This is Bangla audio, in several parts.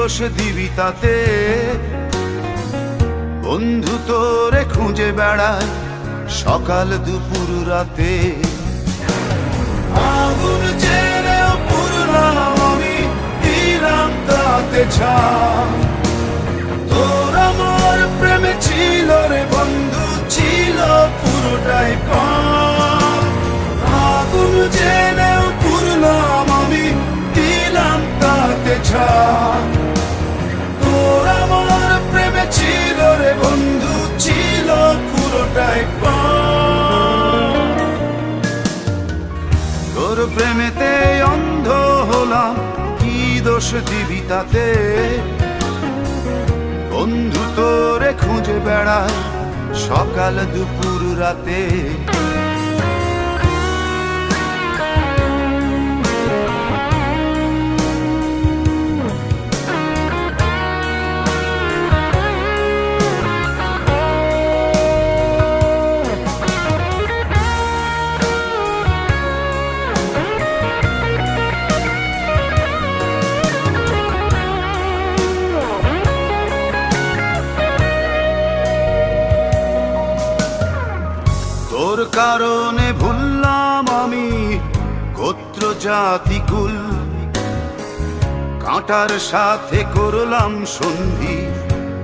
দোষ দিবি তাতে? বন্ধু তোরে খুঁজে বেড়ায় সকাল দুপুর রাতে। আগুন জেনেও পুরলাম আমি, দিলাম তাতে ছাই। তোর আমার প্রেমে ছিল রে বন্ধু, ছিল পুরোটাই পাপ। আগুন জেনেও পুরলাম আমি, দিলাম তাতে ছাই। তোর আমার প্রেমে ছিল রে বন্ধু, ছিল পুরোটাই পাপ। তোর প্রেমেতে অন্ধ হলাম, কি দোষ দিবি তাতে? বন্ধু তোরে খুঁজে বেড়ায় সকাল দুপুর রাতে। তোর কারণে ভুললাম আমি গোত্র জাতি কুল, কাঁটার সাথে করলাম সন্ধি,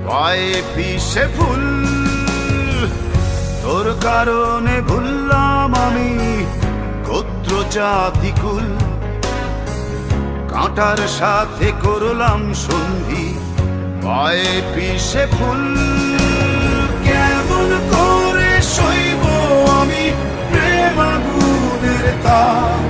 পায়ে পিষে ফুল। তোর কারণে ভুললাম আমি গোত্র জাতি কুল, কাঁটার সাথে করলাম সন্ধি, পায়ে পিষে ফুল। কেমন করে সইব আমি প্রেম আগুনের তাপ?